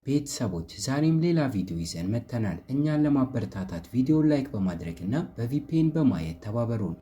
ቤተሰቦች ዛሬም ሌላ ቪዲዮ ይዘን መጥተናል። እኛን ለማበረታታት ቪዲዮን ላይክ በማድረግ እና በቪፒኤን በማየት ተባበሩን።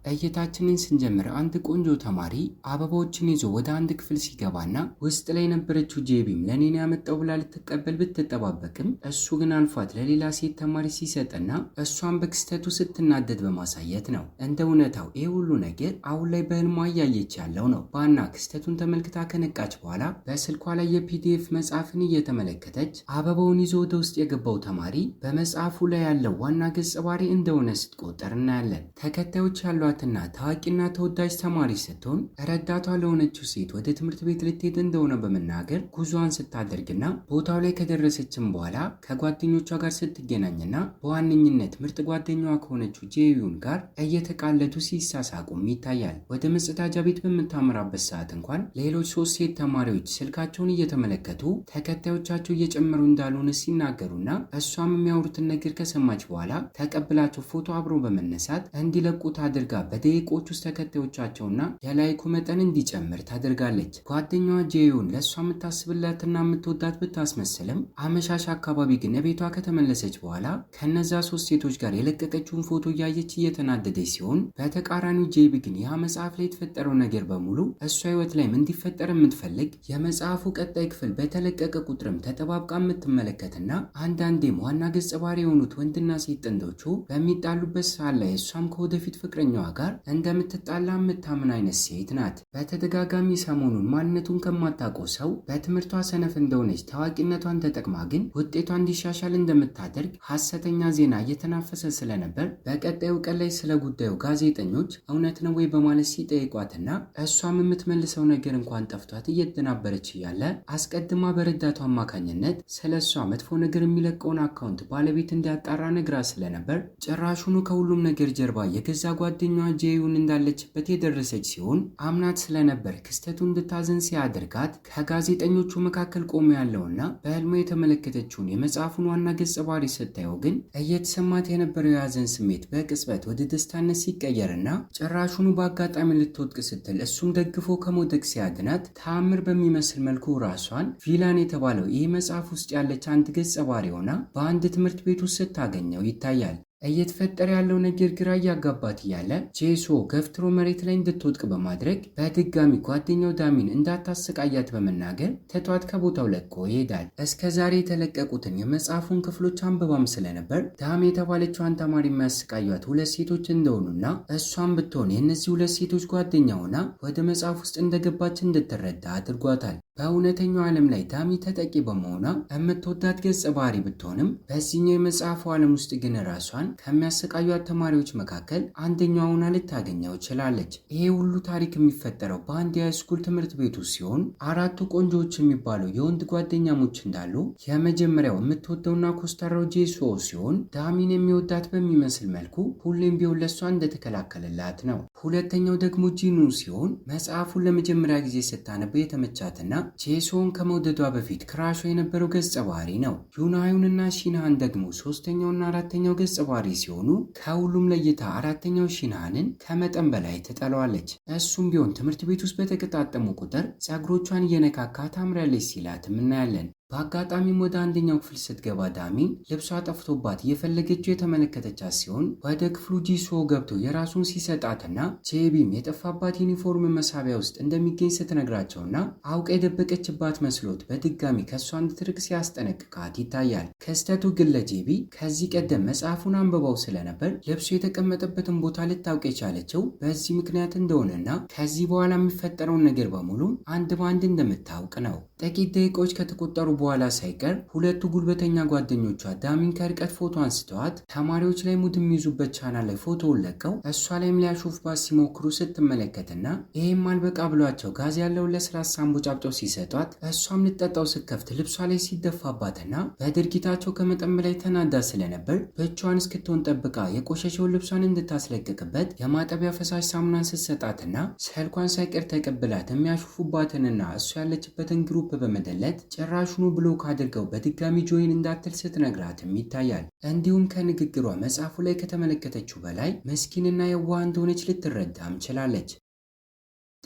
እይታችንን ስንጀምር አንድ ቆንጆ ተማሪ አበባዎችን ይዞ ወደ አንድ ክፍል ሲገባና ውስጥ ላይ የነበረችው ጄቢም ለኔ ነው ያመጣው ብላ ልትቀበል ብትጠባበቅም እሱ ግን አልፏት ለሌላ ሴት ተማሪ ሲሰጥና እሷን በክስተቱ ስትናደድ በማሳየት ነው። እንደ እውነታው ይህ ሁሉ ነገር አሁን ላይ በህልሟ እያየች ያለው ነው። ባና ክስተቱን ተመልክታ ከነቃች በኋላ በስልኳ ላይ የፒዲኤፍ መጽሐፍን እየተመለከተች አበባውን ይዞ ወደ ውስጥ የገባው ተማሪ በመጽሐፉ ላይ ያለው ዋና ገጸ ባህሪ እንደሆነ ስትቆጠር እናያለን። ተከታዮች ያሏት እና ታዋቂና ተወዳጅ ተማሪ ስትሆን ረዳቷ ለሆነችው ሴት ወደ ትምህርት ቤት ልትሄድ እንደሆነ በመናገር ጉዞዋን ስታደርግና ቦታው ላይ ከደረሰችም በኋላ ከጓደኞቿ ጋር ስትገናኝና በዋነኝነት ምርጥ ጓደኛዋ ከሆነችው ጄዩን ጋር እየተቃለዱ ሲሳሳቁም ይታያል። ወደ መጸዳጃ ቤት በምታመራበት ሰዓት እንኳን ሌሎች 3 ሴት ተማሪዎች ስልካቸውን እየተመለከቱ ተከታዮቻቸው እየጨመሩ እንዳልሆነ ሲናገሩና እሷም የሚያወሩትን ነገር ከሰማች በኋላ ተቀብላቸው ፎቶ አብሮ በመነሳት እንዲለቁት አድርጋ በደቂቆች ውስጥ ተከታዮቻቸውና የላይኩ መጠን እንዲጨምር ታደርጋለች። ጓደኛዋ ጄዩን ለእሷ የምታስብላትና የምትወዳት ብታስመስልም አመሻሽ አካባቢ ግን ቤቷ ከተመለሰች በኋላ ከነዛ 3 ሴቶች ጋር የለቀቀችውን ፎቶ እያየች እየተናደደች ሲሆን፣ በተቃራኒው ጄቢ ግን ያ መጽሐፍ ላይ የተፈጠረው ነገር በሙሉ እሷ ህይወት ላይም እንዲፈጠር የምትፈልግ የመጽሐፉ ቀጣይ ክፍል በተለቀቀ ቁጥርም ተጠባብቃ የምትመለከትና አንዳንዴም ዋና ገጸ ባህሪ የሆኑት ወንድና ሴት ጥንዶቹ በሚጣሉበት ሰዓት ላይ እሷም ከወደፊት ፍቅረኛዋ ጋር እንደምትጣላ የምታምን አይነት ሴት ናት። በተደጋጋሚ ሰሞኑን ማንነቱን ከማታውቀው ሰው በትምህርቷ ሰነፍ እንደሆነች ታዋቂነቷን ተጠቅማ ግን ውጤቷ እንዲሻሻል እንደምታደርግ ሐሰተኛ ዜና እየተናፈሰ ስለነበር በቀጣዩ ቀን ላይ ስለ ጉዳዩ ጋዜጠኞች እውነት ነው ወይ በማለት ሲጠይቋትና እሷም የምትመልሰው ነገር እንኳን ጠፍቷት እየተናበረች እያለ አስቀድማ በረዳቷ አማካኝነት ስለ እሷ መጥፎ ነገር የሚለቀውን አካውንት ባለቤት እንዲያጣራ ነግራ ስለነበር ጭራሹኑ ከሁሉም ነገር ጀርባ የገዛ ጓደኛዋ ጄዩን እንዳለችበት የደረሰች ሲሆን አምናት ስለነበር ክስተቱ እንድታዘን ሲያደርጋት ከጋዜጠኞቹ መካከል ቆሞ ያለውና በህልሙ የተመለከተችውን የመጽሐፉን ዋና ገጸ ባህሪ ስታየው ግን እየተሰማት የነበረው የያዘን ስሜት በቅጽበት ወደ ደስታነት ሲቀየርና ጭራሹኑ በአጋጣሚ ልትወድቅ ስትል እሱም ደግፎ ከመውደቅ ሲያድናት ተአምር በሚመስል መልኩ ራሷን ቪላን የተባለው ይህ መጽሐፍ ውስጥ ያለች አንድ ገጸ ባህሪ ሆና በአንድ ትምህርት ቤት ውስጥ ስታገኘው ይታያል። እየተፈጠረ ያለው ነገር ግራ እያጋባት እያለ ጄሶ ገፍትሮ መሬት ላይ እንድትወድቅ በማድረግ በድጋሚ ጓደኛው ዳሚን እንዳታሰቃያት በመናገር ትቷት ከቦታው ለቆ ይሄዳል። እስከ ዛሬ የተለቀቁትን የመጽሐፉን ክፍሎች አንብባም ስለነበር ዳሚ የተባለችዋን ተማሪ የሚያሰቃዩት 2 ሴቶች እንደሆኑና እሷም ብትሆን የእነዚህ 2 ሴቶች ጓደኛ ሆና ወደ መጽሐፍ ውስጥ እንደገባች እንድትረዳ አድርጓታል። በእውነተኛው ዓለም ላይ ዳሚ ተጠቂ በመሆኗ የምትወዳት ገጸ ባህሪ ብትሆንም በዚህኛው የመጽሐፉ ዓለም ውስጥ ግን ራሷን ከሚያሰቃዩት ተማሪዎች መካከል አንደኛዋ ሆና ልታገኘው ችላለች። ይሄ ሁሉ ታሪክ የሚፈጠረው በአንድ የሃይስኩል ትምህርት ቤት ውስጥ ሲሆን 4 ቆንጆዎች የሚባሉ የወንድ ጓደኛሞች እንዳሉ የመጀመሪያው የምትወደውና ኮስታራው ጄሶ ሲሆን ዳሚን የሚወዳት በሚመስል መልኩ ሁሌም ቢሆን ለሷ እንደተከላከለላት ነው። ሁለተኛው ደግሞ ጂኑ ሲሆን መጽሐፉን ለመጀመሪያ ጊዜ ስታነበው የተመቻትና ጄሶን ከመውደዷ በፊት ክራሾ የነበረው ገጸ ባህሪ ነው። ዩናዩንና ሺንሃን ደግሞ ሶስተኛውና አራተኛው ገጸ ባህሪ ሲሆኑ ከሁሉም ለይታ አራተኛው ሺንሃንን ከመጠን በላይ ትጠለዋለች። እሱም ቢሆን ትምህርት ቤት ውስጥ በተቀጣጠሙ ቁጥር ጸጉሮቿን እየነካካ ታምራለች ሲላትም እናያለን። በአጋጣሚም ወደ አንደኛው ክፍል ስትገባ ዳሚን ልብሷ ጠፍቶባት እየፈለገችው የተመለከተቻት ሲሆን ወደ ክፍሉ ጂሶ ገብቶ የራሱን ሲሰጣትና ጄቢም የጠፋባት ዩኒፎርም መሳቢያ ውስጥ እንደሚገኝ ስትነግራቸውና አውቃ የደበቀችባት መስሎት በድጋሚ ከእሷ እንድትርቅ ሲያስጠነቅቃት ይታያል። ክስተቱ ግን ለጄቢ ከዚህ ቀደም መጽሐፉን አንብባው ስለነበር ልብሱ የተቀመጠበትን ቦታ ልታውቅ የቻለችው በዚህ ምክንያት እንደሆነና ከዚህ በኋላ የሚፈጠረውን ነገር በሙሉ አንድ በአንድ እንደምታውቅ ነው። ጥቂት ደቂቃዎች ከተቆጠሩ በኋላ ሳይቀር 2 ጉልበተኛ ጓደኞቿ ዳሚን ከርቀት ፎቶ አንስተዋት ተማሪዎች ላይ ሙድ የሚይዙበት ቻናል ላይ ፎቶውን ለቀው እሷ ላይም ሊያሾፉባት ሲሞክሩ ስትመለከትና ይሄም አልበቃ ብሏቸው ጋዝ ያለውን ለስላሳ አንቦጫብጠው ሲሰጧት እሷም ልጠጣው ስትከፍት ልብሷ ላይ ሲደፋባትና በድርጊታቸው ከመጠን በላይ ተናዳ ስለነበር ብቻዋን እስክትሆን ጠብቃ የቆሸሸውን ልብሷን እንድታስለቅቅበት የማጠቢያ ፈሳሽ ሳሙናን ስትሰጣትና ስልኳን ሳይቀር ተቀብላት የሚያሾፉባትንና እሷ ያለችበትን ግሩፕ በመደለት ጭራሹኑ ብሎክ አድርገው በድጋሚ ጆይን እንዳትል ስትነግራትም ይታያል። እንዲሁም ከንግግሯ መጽሐፉ ላይ ከተመለከተችው በላይ ምስኪንና የዋህ እንደሆነች ልትረዳም ችላለች።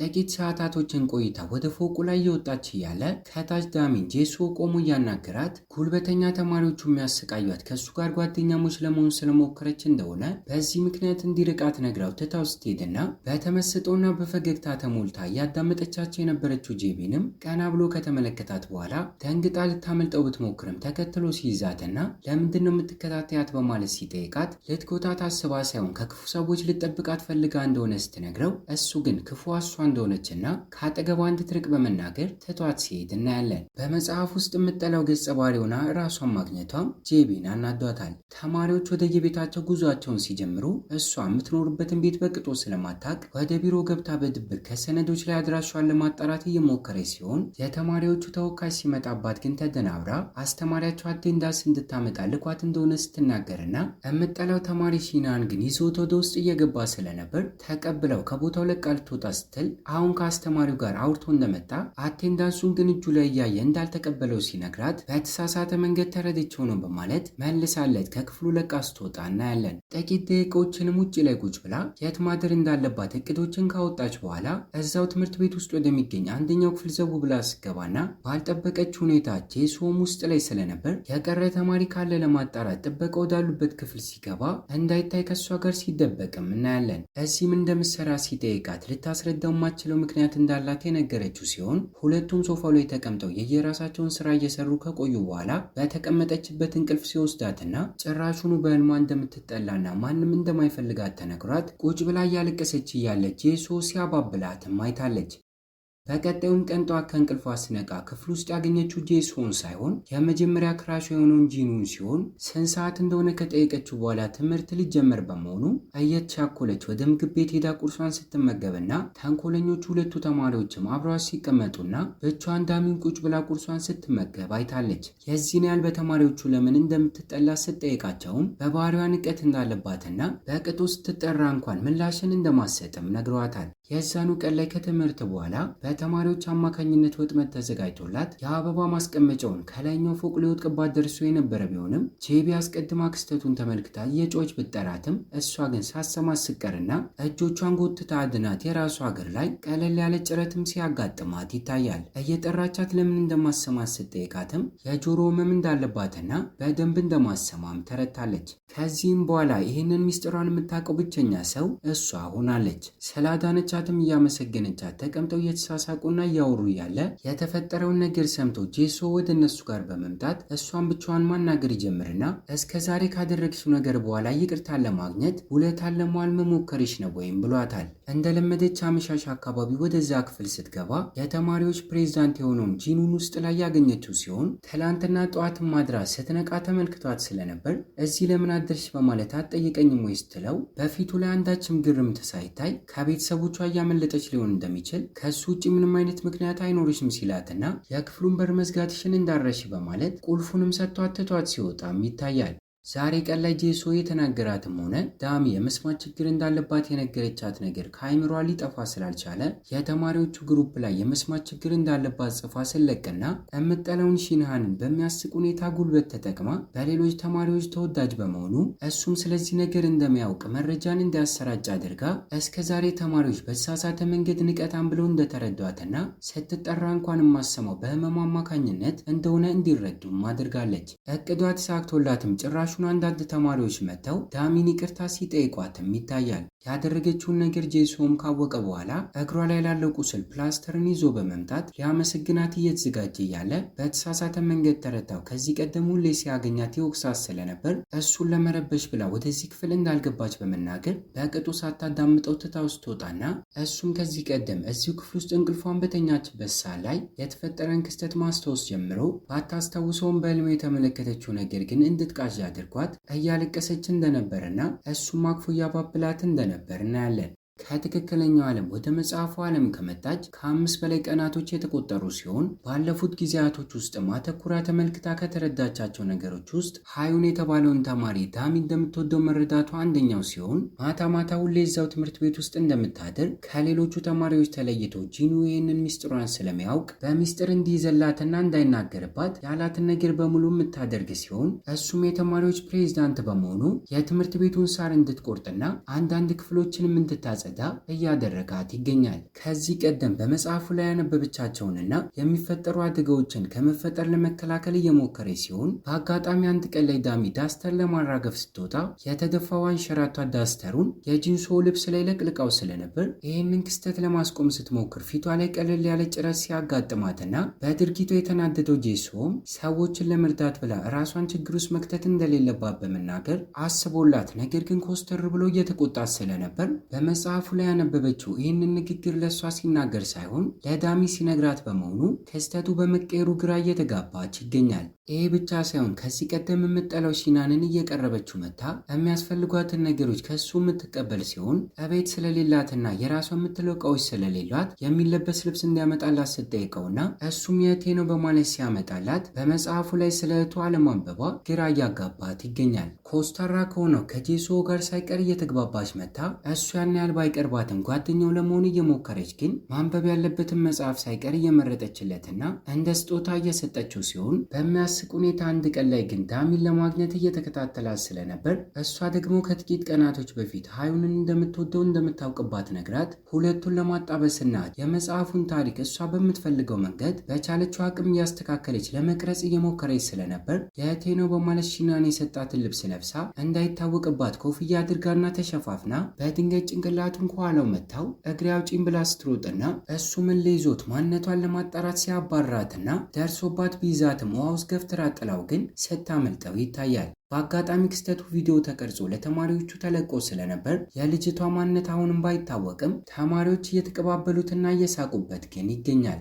ጥቂት ሰዓታቶችን ቆይታ ወደ ፎቁ ላይ እየወጣች እያለ ከታች ዳሚን ጄሶ ቆሞ እያናገራት ጉልበተኛ ተማሪዎቹ የሚያሰቃዩት ከእሱ ጋር ጓደኛሞች ለመሆን ስለሞከረች እንደሆነ በዚህ ምክንያት እንዲርቃት ነግራው ትታው ስትሄድና በተመስጦና በፈገግታ ተሞልታ እያዳመጠቻቸው የነበረችው ጄቢንም ቀና ብሎ ከተመለከታት በኋላ ደንግጣ ልታመልጠው ብትሞክርም ተከትሎ ሲይዛትና ለምንድን ነው የምትከታተያት በማለት ሲጠይቃት ልትጎታት አስባ ሳይሆን ከክፉ ሰዎች ልጠብቃት ፈልጋ እንደሆነ ስትነግረው እሱ ግን ክፉ እሷ እንደሆነችና ከአጠገቧ እንድትርቅ በመናገር ትቷት ሲሄድ እናያለን። በመጽሐፍ ውስጥ የምጠላው ገጸ ባህሪ ሆና ራሷን ማግኘቷም ጄቢን አናዷታል። ተማሪዎች ወደ የቤታቸው ጉዟቸውን ሲጀምሩ እሷ የምትኖርበትን ቤት በቅጦ ስለማታቅ ወደ ቢሮ ገብታ በድብቅ ከሰነዶች ላይ አድራሿን ለማጣራት እየሞከረች ሲሆን የተማሪዎቹ ተወካይ ሲመጣባት ግን ተደናብራ አስተማሪያቸው አቴንዳንስ እንድታመጣ ልኳት እንደሆነ ስትናገርና የምጠላው ተማሪ ሺናን ግን ይዞት ወደ ውስጥ እየገባ ስለነበር ተቀብለው ከቦታው ለቃ ልትወጣ ስትል አሁን ከአስተማሪው ጋር አውርቶ እንደመጣ አቴንዳንሱን ግን እጁ ላይ እያየ እንዳልተቀበለው ሲነግራት በተሳሳተ መንገድ ተረድቼው ነው በማለት መልሳለት ከክፍሉ ለቃ ስትወጣ እናያለን። ጥቂት ደቂቃዎችንም ውጭ ላይ ቁጭ ብላ የት ማደር እንዳለባት እቅዶችን ካወጣች በኋላ እዛው ትምህርት ቤት ውስጥ ወደሚገኝ አንደኛው ክፍል ዘው ብላ ስገባና ባልጠበቀች ሁኔታ ጄሶም ውስጥ ላይ ስለነበር የቀረ ተማሪ ካለ ለማጣራት ጥበቃ ወዳሉበት ክፍል ሲገባ እንዳይታይ ከሷ ጋር ሲደበቅም እናያለን። እዚህም እንደምትሰራ ሲጠይቃት ልታስረዳው የማትችለው ምክንያት እንዳላት የነገረችው ሲሆን ሁለቱም ሶፋው ላይ ተቀምጠው የየራሳቸውን ስራ እየሰሩ ከቆዩ በኋላ በተቀመጠችበት እንቅልፍ ሲወስዳትና ጭራሹኑ በህልሟ እንደምትጠላና ማንም እንደማይፈልጋት ተነግሯት ቁጭ ብላ እያለቀሰች እያለች ጄሶ ሲያባብላትም አይታለች። በቀጣዩም ቀን ጠዋት ከእንቅልፏ ስነቃ ክፍል ውስጥ ያገኘችው ጄሶን ሳይሆን የመጀመሪያ ክራሹ የሆነውን ጂኑን ሲሆን ስንት ሰዓት እንደሆነ ከጠየቀችው በኋላ ትምህርት ሊጀመር በመሆኑ እየተቻኮለች ወደ ምግብ ቤት ሄዳ ቁርሷን ስትመገብና ተንኮለኞቹ ሁለቱ ተማሪዎችም አብረዋት ሲቀመጡና ብቻዋን ዳሚን ቁጭ ብላ ቁርሷን ስትመገብ አይታለች። የዚህን ያህል በተማሪዎቹ ለምን እንደምትጠላ ስትጠይቃቸውም በባህሪዋ ንቀት እንዳለባትና በቅጡ ስትጠራ እንኳን ምላሽን እንደማሰጥም ነግረዋታል። የዛኑ ቀን ላይ ከትምህርት በኋላ በተማሪዎች አማካኝነት ወጥመድ ተዘጋጅቶላት የአበባ ማስቀመጫውን ከላይኛው ፎቅ ሊወጥቅባት ደርሶ የነበረ ቢሆንም ጄቢ አስቀድማ ክስተቱን ተመልክታ እየጮች ብትጠራትም እሷ ግን ሳሰማ ስቀርና እጆቿን ጎትታ አድናት የራሷ እግር ላይ ቀለል ያለ ጭረትም ሲያጋጥማት ይታያል። እየጠራቻት ለምን እንደማሰማት ስትጠይቃትም የጆሮ ህመም እንዳለባትና በደንብ እንደማሰማም ተረታለች። ከዚህም በኋላ ይህንን ሚስጥሯን የምታውቀው ብቸኛ ሰው እሷ ሆናለች። ስላዳነቻትም እያመሰገነቻት ተቀምጠው እየተሳሳቁና እያወሩ እያለ የተፈጠረውን ነገር ሰምቶ ጄሶ ወደ እነሱ ጋር በመምጣት እሷን ብቻዋን ማናገር ይጀምርና እስከ ዛሬ ካደረግሽው ነገር በኋላ ይቅርታን ለማግኘት ውለታን ለመዋል መሞከርሽ ነው ወይም ብሏታል። እንደለመደች አመሻሽ አካባቢ ወደዛ ክፍል ስትገባ የተማሪዎች ፕሬዝዳንት የሆነውን ጂኑን ውስጥ ላይ ያገኘችው ሲሆን ትላንትና ጠዋትን ማድራ ስትነቃ ተመልክቷት ስለነበር እዚህ ለምን አደርሽ በማለት አትጠይቀኝም ወይ ስትለው በፊቱ ላይ አንዳችም ግርምት ሳይታይ ከቤተሰቦቿ እያመለጠች ሊሆን እንደሚችል ከሱ ውጭ ምንም አይነት ምክንያት አይኖርሽም ሲላትና የክፍሉን በር መዝጋትሽን እንዳረሽ በማለት ቁልፉንም ሰጥቷት ትቷት ሲወጣም ይታያል። ዛሬ ቀን ላይ ጄሶ የተናገራትም ሆነ ዳሚ የመስማት ችግር እንዳለባት የነገረቻት ነገር ከአይምሯ ሊጠፋ ስላልቻለ የተማሪዎቹ ግሩፕ ላይ የመስማት ችግር እንዳለባት ጽፋ ስለቅና የምጠለውን ሺንሃንን በሚያስቅ ሁኔታ ጉልበት ተጠቅማ በሌሎች ተማሪዎች ተወዳጅ በመሆኑ እሱም ስለዚህ ነገር እንደሚያውቅ መረጃን እንዲያሰራጭ አድርጋ እስከ ዛሬ ተማሪዎች በተሳሳተ መንገድ ንቀታን ብለው እንደተረዷትና ስትጠራ እንኳን የማሰማው በህመሙ አማካኝነት እንደሆነ እንዲረዱም አድርጋለች። እቅዷ ተሳክቶላትም ጭራሽ አንዳንድ ተማሪዎች መጥተው ዳሚን ይቅርታ ሲጠይቋትም ይታያል። ያደረገችውን ነገር ጄሶም ካወቀ በኋላ እግሯ ላይ ላለው ቁስል ፕላስተርን ይዞ በመምጣት ሊያመሰግናት እየተዘጋጀ እያለ በተሳሳተ መንገድ ተረታው ከዚህ ቀደም ሁሌ ሲያገኛት ይወቅሳት ስለነበር እሱን ለመረበሽ ብላ ወደዚህ ክፍል እንዳልገባች በመናገር በቅጡ ሳታዳምጠው ትታው ስትወጣና እሱም ከዚህ ቀደም እዚሁ ክፍል ውስጥ እንቅልፏን በተኛችበት ሰዓት ላይ የተፈጠረን ክስተት ማስታወስ ጀምሮ ባታስታውሰውም በህልሙ የተመለከተችው ነገር ግን እንድትቃዥ አድርጓት እያለቀሰች እንደነበርና እሱም አቅፎ እያባብላት እንደነበር እናያለን። ከትክክለኛው ዓለም ወደ መጽሐፉ ዓለም ከመጣች ከ5 በላይ ቀናቶች የተቆጠሩ ሲሆን ባለፉት ጊዜያቶች ውስጥ ማተኩራ ተመልክታ ከተረዳቻቸው ነገሮች ውስጥ ሃዩን የተባለውን ተማሪ ዳሚ እንደምትወደው መረዳቷ አንደኛው ሲሆን ማታ ማታ ሁሌ እዛው ትምህርት ቤት ውስጥ እንደምታድር ከሌሎቹ ተማሪዎች ተለይቶ ጂኑ ይህንን ሚስጥሯን ስለሚያውቅ በሚስጥር እንዲይዘላትና እንዳይናገርባት ያላትን ነገር በሙሉ የምታደርግ ሲሆን እሱም የተማሪዎች ፕሬዝዳንት በመሆኑ የትምህርት ቤቱን ሳር እንድትቆርጥና አንዳንድ ክፍሎችንም እንድታጸዳ እንድታጸዳ እያደረጋት ይገኛል። ከዚህ ቀደም በመጽሐፉ ላይ ያነበበቻቸውንና የሚፈጠሩ አደጋዎችን ከመፈጠር ለመከላከል እየሞከረች ሲሆን በአጋጣሚ አንድ ቀን ላይ ዳሚ ዳስተር ለማራገፍ ስትወጣ የተደፋው አንሸራቷ ዳስተሩን የጂንሶ ልብስ ላይ ለቅልቃው ስለነበር ይህንን ክስተት ለማስቆም ስትሞክር ፊቷ ላይ ቀለል ያለ ጭረት ሲያጋጥማትና በድርጊቱ የተናደደው ጄሶም ሰዎችን ለመርዳት ብላ ራሷን ችግር ውስጥ መክተት እንደሌለባት በመናገር አስቦላት፣ ነገር ግን ኮስተር ብሎ እየተቆጣት ስለነበር በመጽሐፉ ላይ ያነበበችው ይህንን ንግግር ለእሷ ሲናገር ሳይሆን ለዳሚ ሲነግራት በመሆኑ ክስተቱ በመቀየሩ ግራ እየተጋባች ይገኛል። ይህ ብቻ ሳይሆን ከዚህ ቀደም የምጠላው ሺናንን እየቀረበችው መታ የሚያስፈልጓትን ነገሮች ከሱ የምትቀበል ሲሆን እቤት ስለሌላትና የራሷ የምትለው እቃዎች ስለሌሏት የሚለበስ ልብስ እንዲያመጣላት ስትጠይቀውና እሱም የእህቴ ነው በማለት ሲያመጣላት በመጽሐፉ ላይ ስለ እህቱ አለማንበቧ ግራ እያጋባት ይገኛል። ኮስታራ ከሆነው ከጄሶ ጋር ሳይቀር እየተግባባች መታ እሱ ያን ያህል ባይቀርባትም ጓደኛው ለመሆን እየሞከረች ግን ማንበብ ያለበትን መጽሐፍ ሳይቀር እየመረጠችለትና እንደ ስጦታ እየሰጠችው ሲሆን በሚያስቅ ሁኔታ አንድ ቀን ላይ ግን ዳሚን ለማግኘት እየተከታተላት ስለነበር እሷ ደግሞ ከጥቂት ቀናቶች በፊት ሃዩንን እንደምትወደው እንደምታውቅባት ነግራት ሁለቱን ለማጣበስና የመጽሐፉን ታሪክ እሷ በምትፈልገው መንገድ በቻለችው አቅም እያስተካከለች ለመቅረጽ እየሞከረች ስለነበር የእህቴ ነው በማለት ሺናን የሰጣትን ልብስ ለብሳ እንዳይታወቅባት ኮፍያ አድርጋና ተሸፋፍና በድንገት ጭንቅላቱን ከኋላው መታው እግሬ አውጪኝ ብላ ስትሮጥና እሱ ምን ይዞት ማንነቷን ለማጣራት ሲያባራትና ደርሶባት ቢይዛትም ውሃ ውስጥ ገፍትራ ጥላው ግን ስታመልጠው ይታያል። በአጋጣሚ ክስተቱ ቪዲዮ ተቀርጾ ለተማሪዎቹ ተለቆ ስለነበር የልጅቷ ማንነት አሁንም ባይታወቅም ተማሪዎች እየተቀባበሉትና እየሳቁበት ግን ይገኛል።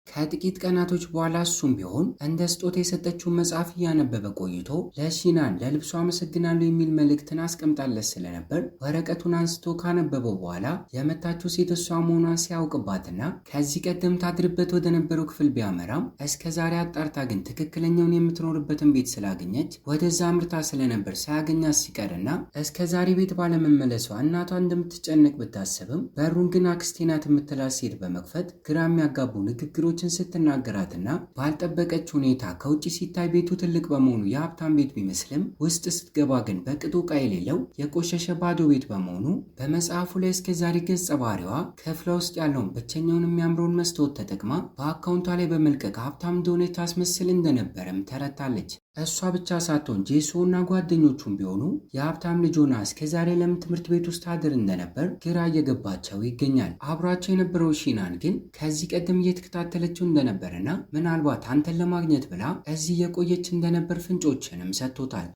ከጥቂት ቀናቶች በኋላ እሱም ቢሆን እንደ ስጦታ የሰጠችውን መጽሐፍ እያነበበ ቆይቶ ለሺናን ለልብሱ አመሰግናለሁ የሚል መልእክትን አስቀምጣለት ስለነበር ወረቀቱን አንስቶ ካነበበው በኋላ የመታችው ሴት እሷ መሆኗን ሲያውቅባትና ከዚህ ቀደም ታድርበት ወደ ነበረው ክፍል ቢያመራም እስከ ዛሬ አጣርታ ግን ትክክለኛውን የምትኖርበትን ቤት ስላገኘች ወደዛ አምርታ ስለነበር ሳያገኛት ሲቀርና እስከ ዛሬ ቤት ባለመመለሷ እናቷ እንደምትጨነቅ ብታስብም በሩን ግን አክስቴ ናት የምትላት ሴት በመክፈት ግራ የሚያጋቡ ንግግሮች ስትናገራትና ባልጠበቀች ሁኔታ ከውጭ ሲታይ ቤቱ ትልቅ በመሆኑ የሀብታም ቤት ቢመስልም ውስጥ ስትገባ ግን በቅጡ ዕቃ የሌለው የቆሸሸ ባዶ ቤት በመሆኑ በመጽሐፉ ላይ እስከ ዛሬ ገጸ ባህሪዋ ክፍሏ ውስጥ ያለውን ብቸኛውን የሚያምረውን መስታወት ተጠቅማ በአካውንቷ ላይ በመልቀቅ ሀብታም እንደሆነ ታስመስል እንደነበረም ተረታለች። እሷ ብቻ ሳትሆን ጄሶ እና ጓደኞቹም ቢሆኑ የሀብታም ልጅ ሆና እስከዛሬ ለምን ትምህርት ቤት ውስጥ ታድር እንደነበር ግራ እየገባቸው ይገኛል። አብሯቸው የነበረው ሺናን ግን ከዚህ ቀደም እየተከታተለችው እንደነበርና ምናልባት አንተን ለማግኘት ብላ እዚህ የቆየች እንደነበር ፍንጮችንም ሰጥቶታል።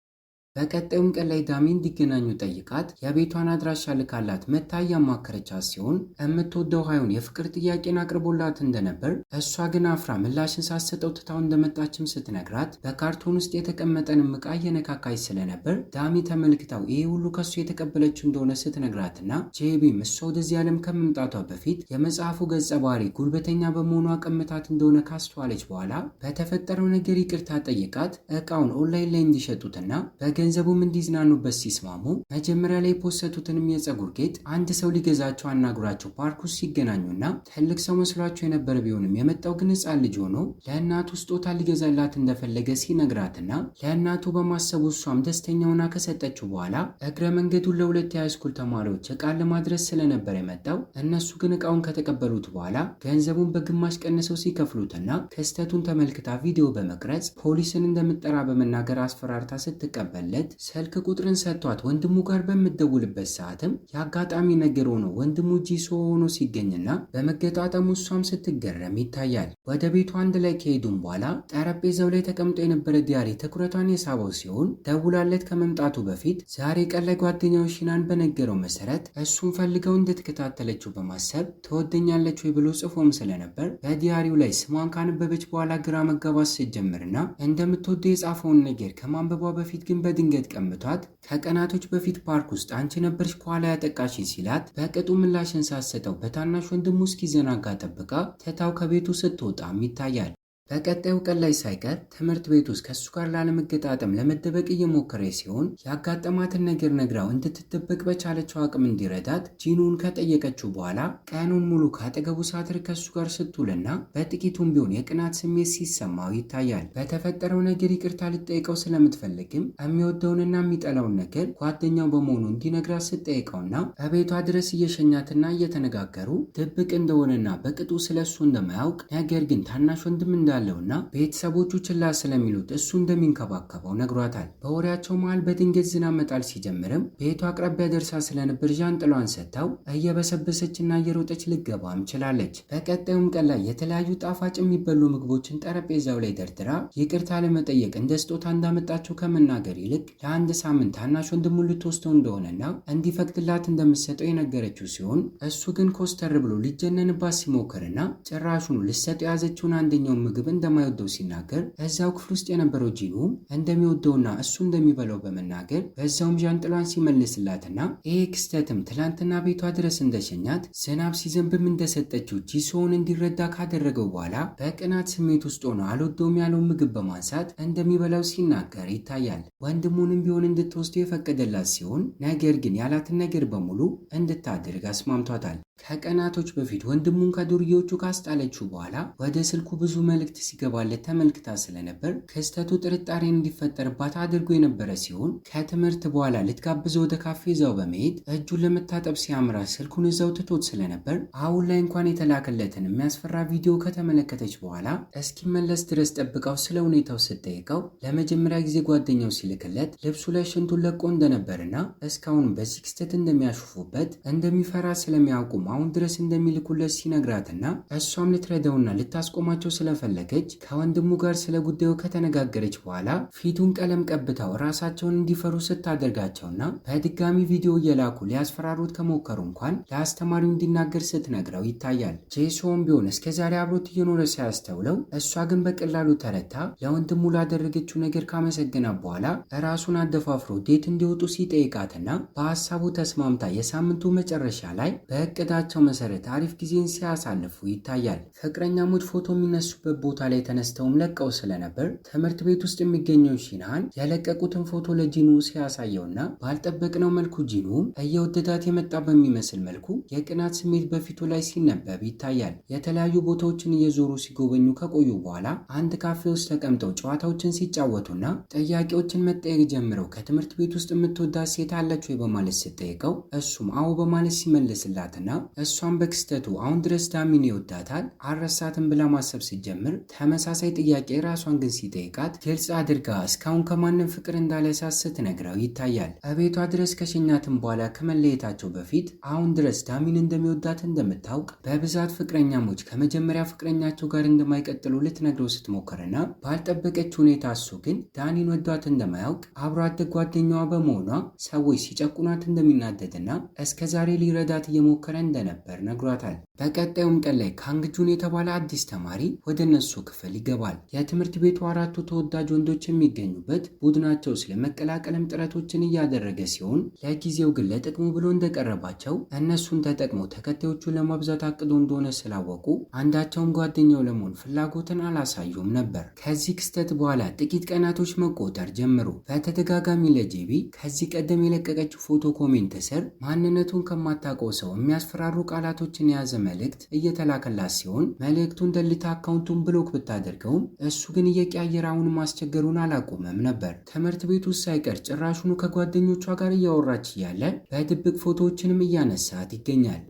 በቀጣዩም ቀን ላይ ዳሚ እንዲገናኙ ጠይቃት የቤቷን አድራሻ ልካላት መታ እያማከረቻት ሲሆን የምትወደው ሃዩን የፍቅር ጥያቄን አቅርቦላት እንደነበር እሷ ግን አፍራ ምላሽን ሳትሰጠው ትታው እንደመጣችም ስትነግራት በካርቶን ውስጥ የተቀመጠንም ዕቃ እየነካካች ስለነበር ዳሚ ተመልክታው ይሄ ሁሉ ከሱ የተቀበለችው እንደሆነ ስትነግራትና ጄቢም እሷ ወደዚህ ዓለም ከመምጣቷ በፊት የመጽሐፉ ገጸ ባህሪ ጉልበተኛ በመሆኗ ቀምታት እንደሆነ ካስተዋለች በኋላ በተፈጠረው ነገር ይቅርታ ጠይቃት ዕቃውን ኦንላይን ላይ እንዲሸጡትና ገንዘቡም እንዲዝናኑበት ሲስማሙ መጀመሪያ ላይ የፖሰቱትንም የፀጉር ጌጥ አንድ ሰው ሊገዛቸው አናግሯቸው ፓርክ ውስጥ ሲገናኙና ትልቅ ሰው መስሏቸው የነበረ ቢሆንም የመጣው ግን ሕፃን ልጅ ሆኖ ለእናቱ ስጦታ ሊገዛላት እንደፈለገ ሲነግራትና ለእናቱ በማሰቡ እሷም ደስተኛ ሆና ከሰጠችው በኋላ እግረ መንገዱን ለሁለት የሃይስኩል ተማሪዎች ዕቃን ለማድረስ ስለነበር የመጣው እነሱ ግን ዕቃውን ከተቀበሉት በኋላ ገንዘቡን በግማሽ ቀንሰው ሲከፍሉትና ክስተቱን ተመልክታ ቪዲዮ በመቅረጽ ፖሊስን እንደምትጠራ በመናገር አስፈራርታ ስትቀበል ስልክ ቁጥርን ሰጥቷት ወንድሙ ጋር በምትደውልበት ሰዓትም የአጋጣሚ ነገር ሆኖ ወንድሙ ጂሶ ሆኖ ሲገኝና በመገጣጠሙ እሷም ስትገረም ይታያል። ወደ ቤቱ አንድ ላይ ከሄዱም በኋላ ጠረጴዛው ላይ ተቀምጦ የነበረ ዲያሪ ትኩረቷን የሳበው ሲሆን ደውላለት ከመምጣቱ በፊት ዛሬ ቀን ላይ ጓደኛው ሺናን በነገረው መሰረት እሱን ፈልገው እንደተከታተለችው በማሰብ ትወደኛለች ወይ ብሎ ጽፎም ስለነበር በዲያሪው ላይ ስሟን ካነበበች በኋላ ግራ መጋባት ስትጀምርና እንደምትወደው የጻፈውን ነገር ከማንበቧ በፊት ግን ድንገት ቀምቷት ከቀናቶች በፊት ፓርክ ውስጥ አንቺ ነበርሽ ከኋላ ያጠቃሽኝ ሲላት በቅጡ ምላሽን ሳትሰጠው በታናሽ ወንድሙ እስኪዘናጋ ጠብቃ ትታው ከቤቱ ስትወጣም ይታያል። በቀጣዩ ቀን ላይ ሳይቀር ትምህርት ቤት ውስጥ ከሱ ጋር ላለመገጣጠም ለመደበቅ እየሞከረ ሲሆን ያጋጠማትን ነገር ነግራው እንድትደበቅ በቻለችው አቅም እንዲረዳት ጂኑን ከጠየቀችው በኋላ ቀኑን ሙሉ ካጠገቡ ሳትር ከሱ ጋር ስትውልና በጥቂቱም ቢሆን የቅናት ስሜት ሲሰማው ይታያል። በተፈጠረው ነገር ይቅርታ ልጠይቀው ስለምትፈልግም የሚወደውንና የሚጠላውን ነገር ጓደኛው በመሆኑ እንዲነግራት ስትጠይቀውና በቤቷ ድረስ እየሸኛትና እየተነጋገሩ ድብቅ እንደሆነና በቅጡ ስለሱ እንደማያውቅ ነገር ግን ታናሽ ወንድም እንዳለውና ቤተሰቦቹ ችላ ስለሚሉት እሱ እንደሚንከባከበው ነግሯታል። በወሬያቸው መሃል በድንገት ዝናብ መጣል ሲጀምርም ቤቷ አቅራቢያ ደርሳ ስለነበር ዣንጥሏን ሰጥታው እየበሰበሰችና እየሮጠች ልገባም ችላለች። በቀጣዩም ቀን ላይ የተለያዩ ጣፋጭ የሚበሉ ምግቦችን ጠረጴዛው ላይ ደርድራ ይቅርታ ለመጠየቅ እንደ ስጦታ እንዳመጣቸው ከመናገር ይልቅ ለአንድ ሳምንት ታናሽ ወንድሙን ልትወስደው እንደሆነና እንዲፈቅድላት እንደምትሰጠው የነገረችው ሲሆን እሱ ግን ኮስተር ብሎ ሊጀነንባት ሲሞክርና ጭራሹኑ ልትሰጠው የያዘችውን አንደኛውን ምግብ እንደማይወደው ሲናገር እዛው ክፍል ውስጥ የነበረው ጂኑ እንደሚወደውና እሱ እንደሚበላው በመናገር በዛውም ዣንጥሏን ሲመልስላትና ይሄ ክስተትም ትላንትና ቤቷ ድረስ እንደሸኛት ዝናብ ሲዘንብም እንደሰጠችው ጂሶውን እንዲረዳ ካደረገው በኋላ በቅናት ስሜት ውስጥ ሆኖ አልወደውም ያለውን ምግብ በማንሳት እንደሚበላው ሲናገር ይታያል። ወንድሙንም ቢሆን እንድትወስደው የፈቀደላት ሲሆን ነገር ግን ያላትን ነገር በሙሉ እንድታደርግ አስማምቷታል። ከቀናቶች በፊት ወንድሙን ከዱርዬዎቹ ካስጣለችው በኋላ ወደ ስልኩ ብዙ መልእክት ሲገባለት ተመልክታ ስለነበር ክስተቱ ጥርጣሬን እንዲፈጠርባት አድርጎ የነበረ ሲሆን ከትምህርት በኋላ ልትጋብዘው ወደ ካፌ ይዛው በመሄድ እጁን ለመታጠብ ሲያምራ ስልኩን እዛው ትቶት ስለነበር አሁን ላይ እንኳን የተላከለትን የሚያስፈራ ቪዲዮ ከተመለከተች በኋላ እስኪመለስ ድረስ ጠብቃው ስለ ሁኔታው ስትጠይቀው ለመጀመሪያ ጊዜ ጓደኛው ሲልክለት ልብሱ ላይ ሽንቱን ለቆ እንደነበርና እስካሁን በዚህ ክስተት እንደሚያሹፉበት እንደሚፈራ ስለሚያውቁም አሁን ድረስ እንደሚልኩለት ሲነግራትና እሷም ልትረዳውና ልታስቆማቸው ስለፈለገች ከወንድሙ ጋር ስለ ጉዳዩ ከተነጋገረች በኋላ ፊቱን ቀለም ቀብተው ራሳቸውን እንዲፈሩ ስታደርጋቸውና በድጋሚ ቪዲዮ እየላኩ ሊያስፈራሩት ከሞከሩ እንኳን ለአስተማሪው እንዲናገር ስትነግረው ይታያል። ጄሶም ቢሆን እስከዛሬ አብሮት እየኖረ ሳያስተውለው እሷ ግን በቀላሉ ተረታ ለወንድሙ ላደረገችው ነገር ካመሰገና በኋላ ራሱን አደፋፍሮ ዴት እንዲወጡ ሲጠይቃትና በሀሳቡ ተስማምታ የሳምንቱ መጨረሻ ላይ በእቅዳ ቸው መሰረት አሪፍ ጊዜን ሲያሳልፉ ይታያል። ፍቅረኛሞች ፎቶ የሚነሱበት ቦታ ላይ ተነስተውም ለቀው ስለነበር ትምህርት ቤት ውስጥ የሚገኘው ሺናን የለቀቁትን ፎቶ ለጂኑ ሲያሳየውና ባልጠበቅነው መልኩ ጂኑ እየወደዳት የመጣ በሚመስል መልኩ የቅናት ስሜት በፊቱ ላይ ሲነበብ ይታያል። የተለያዩ ቦታዎችን እየዞሩ ሲጎበኙ ከቆዩ በኋላ አንድ ካፌ ውስጥ ተቀምጠው ጨዋታዎችን ሲጫወቱና ጥያቄዎችን መጠየቅ ጀምረው ከትምህርት ቤት ውስጥ የምትወዳት ሴት አለች ወይ በማለት ስትጠይቀው እሱም አዎ በማለት ሲመልስላትና እሷም በክስተቱ አሁን ድረስ ዳሚን ይወዳታል አልረሳትም ብላ ማሰብ ስትጀምር ተመሳሳይ ጥያቄ ራሷን ግን ሲጠይቃት ግልጽ አድርጋ እስካሁን ከማንም ፍቅር እንዳልያዛት ስትነግረው ይታያል። እቤቷ ድረስ ከሸኛትም በኋላ ከመለየታቸው በፊት አሁን ድረስ ዳሚን እንደሚወዳት እንደምታውቅ በብዛት ፍቅረኛሞች ከመጀመሪያ ፍቅረኛቸው ጋር እንደማይቀጥሉ ልትነግረው ስትሞክርና ባልጠበቀች ሁኔታ እሱ ግን ዳኒን ወዷት እንደማያውቅ አብሮ አደግ ጓደኛዋ በመሆኗ ሰዎች ሲጨቁናት እንደሚናደድና እስከዛሬ ሊረዳት እየሞከረ እንደነበር ነግሯታል። በቀጣዩም ቀን ላይ ካንግጁን የተባለ አዲስ ተማሪ ወደ እነሱ ክፍል ይገባል። የትምህርት ቤቱ አራቱ ተወዳጅ ወንዶች የሚገኙበት ቡድናቸው ስለመቀላቀልም ጥረቶችን እያደረገ ሲሆን ለጊዜው ግን ለጥቅሙ ብሎ እንደቀረባቸው እነሱን ተጠቅሞ ተከታዮቹን ለማብዛት አቅዶ እንደሆነ ስላወቁ አንዳቸውም ጓደኛው ለመሆን ፍላጎትን አላሳዩም ነበር። ከዚህ ክስተት በኋላ ጥቂት ቀናቶች መቆጠር ጀምሩ። በተደጋጋሚ ለጄቢ ከዚህ ቀደም የለቀቀችው ፎቶ ኮሜንት ስር ማንነቱን ከማታውቀው ሰው የሚያስፈራሩ ቃላቶችን የያዘ መልእክት እየተላከላት ሲሆን መልእክቱን ደልታ አካውንቱን ብሎክ ብታደርገውም እሱ ግን እየቀያየረ አሁን ማስቸገሩን አላቆመም ነበር። ትምህርት ቤት ውስጥ ሳይቀር ጭራሹኑ ከጓደኞቿ ጋር እያወራች እያለ በድብቅ ፎቶዎችንም እያነሳት ይገኛል።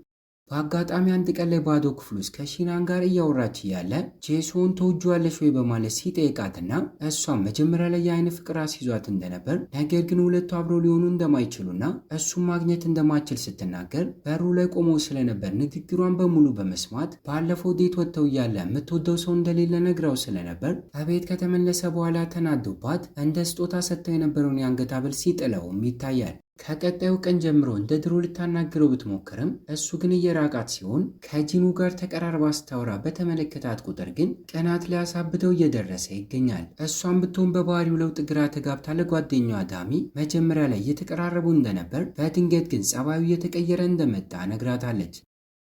በአጋጣሚ አንድ ቀን ላይ ባዶ ክፍል ውስጥ ከሺናን ጋር እያወራች እያለ ጄሶን ተወጇለሽ ወይ በማለት ሲጠይቃትና እሷም መጀመሪያ ላይ የአይን ፍቅር አስይዟት እንደነበር ነገር ግን ሁለቱ አብረው ሊሆኑ እንደማይችሉና እሱም ማግኘት እንደማይችል ስትናገር በሩ ላይ ቆሞ ስለነበር ንግግሯን በሙሉ በመስማት ባለፈው ዴት ወጥተው እያለ የምትወደው ሰው እንደሌለ ነግራው ስለነበር ከቤት ከተመለሰ በኋላ ተናዶባት እንደ ስጦታ ሰጥተው የነበረውን የአንገት ሐብል ሲጥለውም ይታያል። ከቀጣዩ ቀን ጀምሮ እንደ ድሮ ልታናግረው ብትሞክርም እሱ ግን እየራቃት ሲሆን ከጂኑ ጋር ተቀራርባ ስታወራ በተመለከታት ቁጥር ግን ቀናት ሊያሳብደው እየደረሰ ይገኛል። እሷም ብትሆን በባህሪው ለውጥ ግራ ተጋብታ ለጓደኛዋ ዳሚ መጀመሪያ ላይ እየተቀራረቡ እንደነበር በድንገት ግን ጸባዩ እየተቀየረ እንደመጣ ነግራታለች።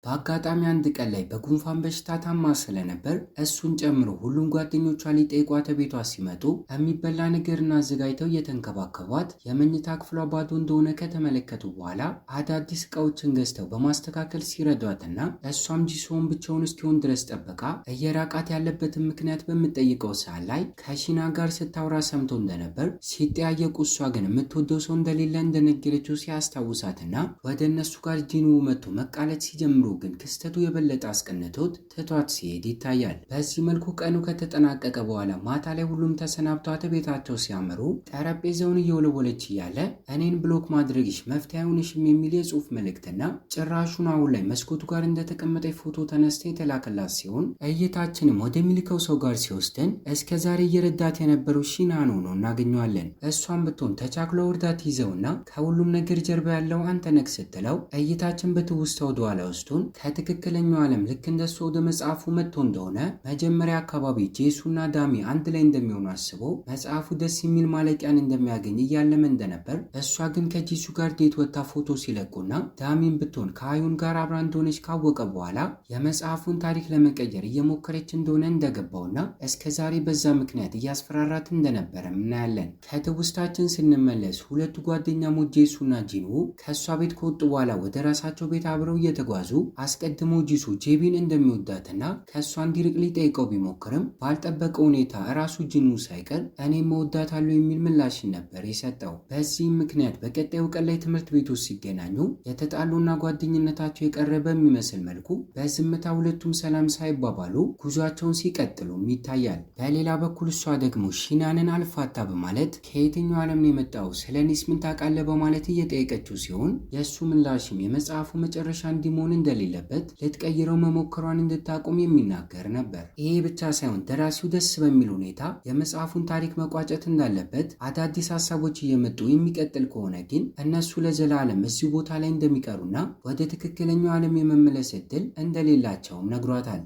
በአጋጣሚ አንድ ቀን ላይ በጉንፋን በሽታ ታማ ስለነበር እሱን ጨምሮ ሁሉም ጓደኞቿ ሊጠይቋት ቤቷ ሲመጡ የሚበላ ነገርና አዘጋጅተው እየተንከባከቧት የመኝታ ክፍሏ ባዶ እንደሆነ ከተመለከቱ በኋላ አዳዲስ እቃዎችን ገዝተው በማስተካከል ሲረዷትና እሷም ጂሶን ብቻውን እስኪሆን ድረስ ጠበቃ እየራቃት ያለበትን ምክንያት በምትጠይቀው ሰዓት ላይ ከሺና ጋር ስታወራ ሰምቶ እንደነበር ሲጠያየቁ እሷ ግን የምትወደው ሰው እንደሌለ እንደነገረችው ሲያስታውሳትና ወደ እነሱ ጋር ጂኑ መጥቶ መቃለት ሲጀምሩ ግን ክስተቱ የበለጠ አስቀንቶት ትቷት ሲሄድ ይታያል። በዚህ መልኩ ቀኑ ከተጠናቀቀ በኋላ ማታ ላይ ሁሉም ተሰናብቷት ቤታቸው ሲያመሩ ጠረጴዛውን እየወለወለች እያለ እኔን ብሎክ ማድረግሽ መፍትሄ አይሆንሽም የሚል የጽሁፍ መልእክትና ጭራሹን አሁን ላይ መስኮቱ ጋር እንደተቀመጠ ፎቶ ተነስተ የተላከላት ሲሆን እይታችንም ወደሚልከው ሰው ጋር ሲወስደን እስከ ዛሬ እየረዳት የነበረው ሺናን ሆኖ እናገኘዋለን። እሷን ብትሆን ተቻክሎ እርዳት ይዘውና ከሁሉም ነገር ጀርባ ያለው አንተ ነህ ስትለው እይታችን በትውስታ ወደኋላ ወስዶን ከትክክለኛው ዓለም ልክ እንደሱ ወደ መጽሐፉ መጥቶ እንደሆነ መጀመሪያ አካባቢ ጄሱና ዳሚ አንድ ላይ እንደሚሆኑ አስቦ መጽሐፉ ደስ የሚል ማለቂያን እንደሚያገኝ እያለመ እንደነበር እሷ ግን ከጄሱ ጋር ዴት ወታ ፎቶ ሲለቁና ዳሚን ብትሆን ከአዩን ጋር አብራ እንደሆነች ካወቀ በኋላ የመጽሐፉን ታሪክ ለመቀየር እየሞከረች እንደሆነ እንደገባውና እስከ ዛሬ በዛ ምክንያት እያስፈራራት እንደነበረ እናያለን። ከትውስታችን ስንመለስ ሁለቱ ጓደኛሞች ጄሱና ጂኑ ከእሷ ቤት ከወጡ በኋላ ወደ ራሳቸው ቤት አብረው እየተጓዙ አስቀድሞ ጂሱ ጄቢን እንደሚወዳትና ከእሷ እንዲርቅ ሊጠይቀው ቢሞክርም ባልጠበቀው ሁኔታ እራሱ ጂኑ ሳይቀር እኔም እወዳታለሁ የሚል ምላሽን ነበር የሰጠው። በዚህም ምክንያት በቀጣዩ ቀን ላይ ትምህርት ቤት ውስጥ ሲገናኙ የተጣሉና ጓደኝነታቸው የቀረበ የሚመስል መልኩ በዝምታ ሁለቱም ሰላም ሳይባባሉ ጉዟቸውን ሲቀጥሉም ይታያል። በሌላ በኩል እሷ ደግሞ ሺናንን አልፋታ በማለት ከየትኛው ዓለም ነው የመጣው ስለ እኔስ ምን ታውቃለህ በማለት እየጠየቀችው ሲሆን የእሱ ምላሽም የመጽሐፉ መጨረሻ እንዲሆን እንደሌለበት ልትቀይረው መሞከሯን እንድታቆም የሚናገር ነበር። ይሄ ብቻ ሳይሆን ደራሲው ደስ በሚል ሁኔታ የመጽሐፉን ታሪክ መቋጨት እንዳለበት አዳዲስ ሀሳቦች እየመጡ የሚቀጥል ከሆነ ግን እነሱ ለዘላለም እዚሁ ቦታ ላይ እንደሚቀሩና ወደ ትክክለኛው ዓለም የመመለስ እድል እንደሌላቸውም ነግሯታል።